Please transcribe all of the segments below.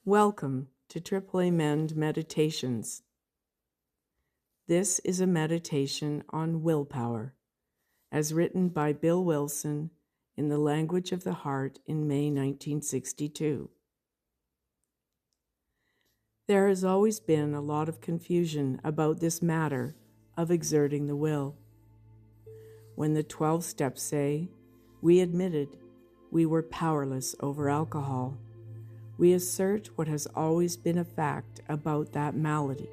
Welcome to AAA Mend Meditations. This is a meditation on willpower, as written by Bill Wilson in the Language of the Heart in May 1962. There has always been a lot of confusion about this matter of exerting the will. When the 12 steps say, we admitted we were powerless over alcohol, we assert what has always been a fact about that malady,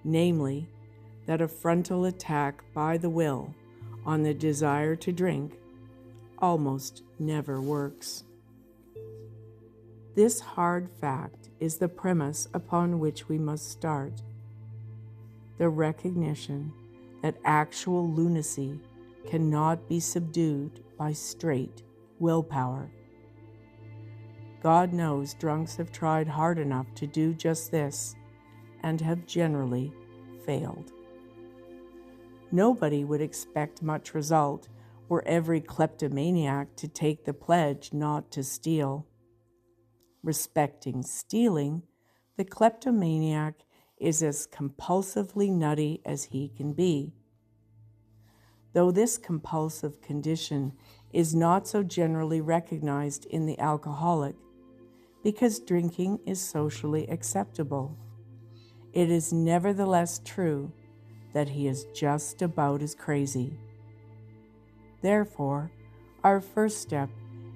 namely, that a frontal attack by the will on the desire to drink almost never works. This hard fact is the premise upon which we must start. The recognition that actual lunacy cannot be subdued by straight willpower. God knows drunks have tried hard enough to do just this and have generally failed. Nobody would expect much result were every kleptomaniac to take the pledge not to steal. Respecting stealing, the kleptomaniac is as compulsively nutty as he can be. Though this compulsive condition is not so generally recognized in the alcoholic, because drinking is socially acceptable, it is nevertheless true that he is just about as crazy. Therefore, our first step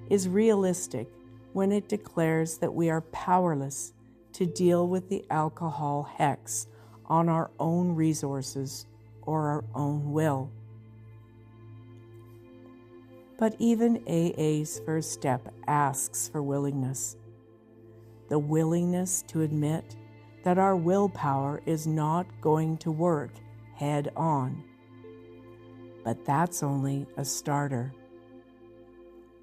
is realistic when it declares that we are powerless to deal with the alcohol hex on our own resources or our own will. But even AA's first step asks for willingness. The willingness to admit that our willpower is not going to work head on. But that's only a starter.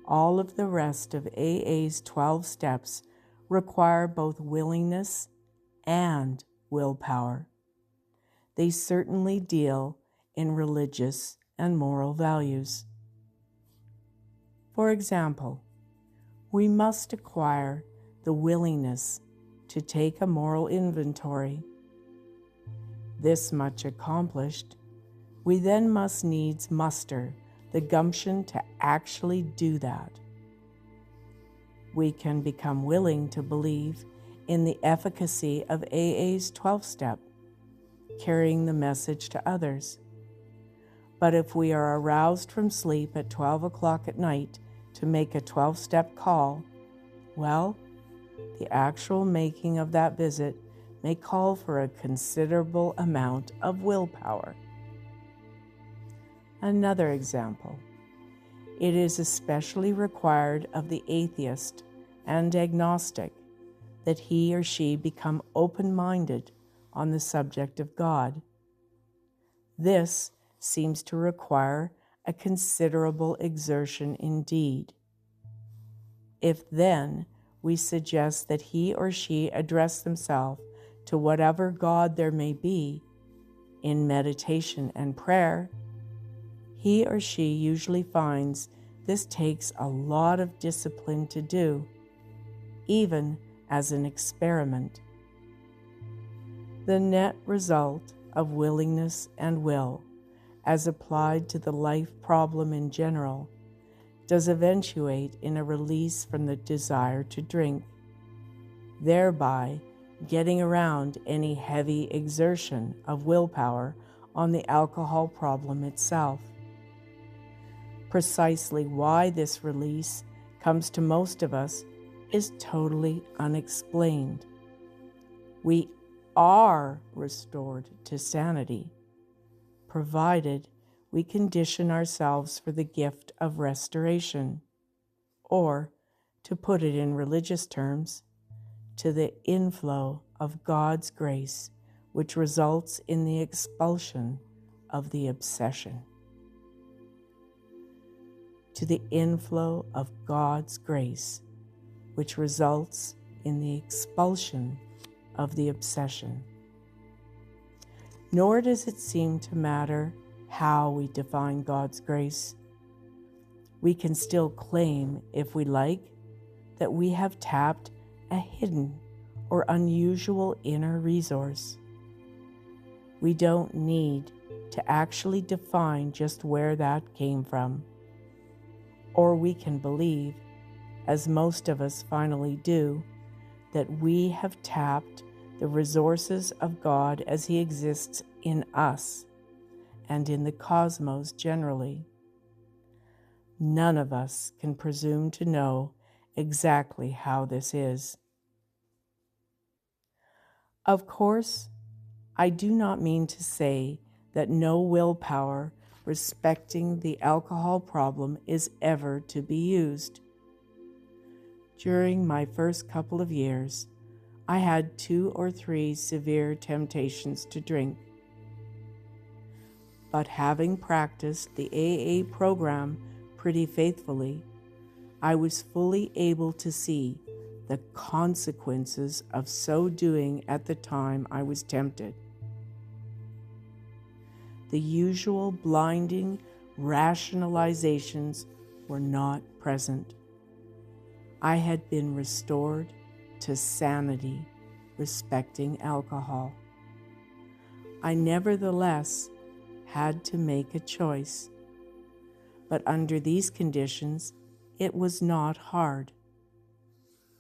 All of the rest of AA's 12 steps require both willingness and willpower. They certainly deal in religious and moral values. For example, we must acquire the willingness to take a moral inventory. This much accomplished, we then must needs muster the gumption to actually do that. We can become willing to believe in the efficacy of AA's 12-step, carrying the message to others. But if we are aroused from sleep at 12 o'clock at night to make a 12-step call, well, the actual making of that visit may call for a considerable amount of willpower. Another example. It is especially required of the atheist and agnostic that he or she become open-minded on the subject of God. This seems to require a considerable exertion indeed. If then we suggest that he or she address themselves to whatever God there may be in meditation and prayer, he or she usually finds this takes a lot of discipline to do, even as an experiment. The net result of willingness and will, as applied to the life problem in general, does eventuate in a release from the desire to drink, thereby getting around any heavy exertion of willpower on the alcohol problem itself. Precisely why this release comes to most of us is totally unexplained. We are restored to sanity, provided we condition ourselves for the gift of restoration, or, to put it in religious terms, to the inflow of God's grace, which results in the expulsion of the obsession. To the inflow of God's grace, which results in the expulsion of the obsession. Nor does it seem to matter how we define God's grace. We can still claim, if we like, that we have tapped a hidden or unusual inner resource. We don't need to actually define just where that came from. Or we can believe, as most of us finally do, that we have tapped the resources of God as He exists in us and in the cosmos generally. None of us can presume to know exactly how this is. Of course, I do not mean to say that no willpower respecting the alcohol problem is ever to be used. During my first couple of years, I had 2 or 3 severe temptations to drink. But having practiced the AA program pretty faithfully, I was fully able to see the consequences of so doing at the time I was tempted. The usual blinding rationalizations were not present. I had been restored to sanity respecting alcohol. I nevertheless had to make a choice, but under these conditions, it was not hard,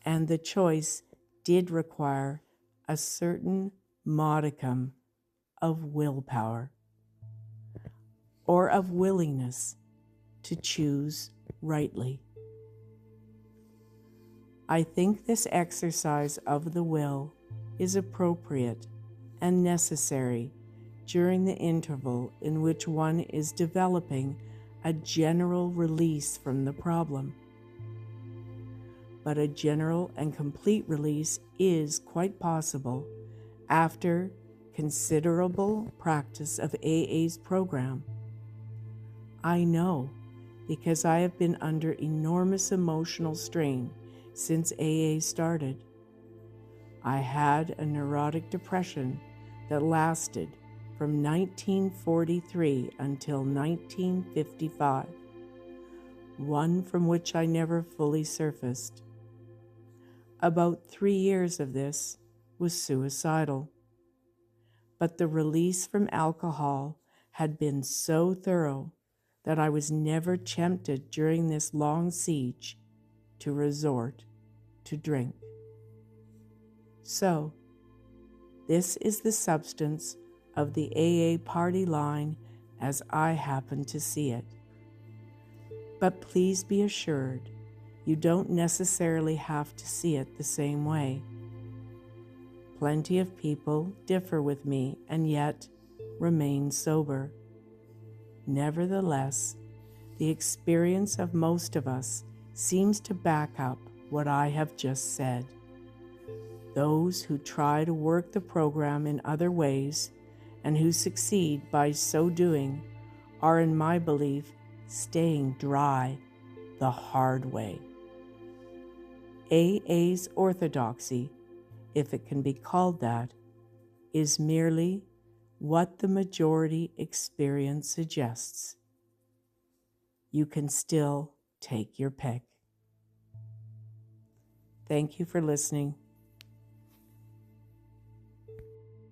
and the choice did require a certain modicum of willpower, or of willingness to choose rightly. I think this exercise of the will is appropriate and necessary during the interval in which one is developing a general release from the problem. But a general and complete release is quite possible after considerable practice of AA's program. I know because I have been under enormous emotional strain since AA started. I had a neurotic depression that lasted from 1943 until 1955, one from which I never fully surfaced. About 3 years of this was suicidal, but the release from alcohol had been so thorough that I was never tempted during this long siege to resort to drink. So, this is the substance of the AA party line as I happen to see it. But please be assured, you don't necessarily have to see it the same way. Plenty of people differ with me and yet remain sober. Nevertheless, the experience of most of us seems to back up what I have just said. Those who try to work the program in other ways and who succeed by so doing are, in my belief, staying dry the hard way. AA's orthodoxy, if it can be called that, is merely what the majority experience suggests. You can still take your pick. Thank you for listening.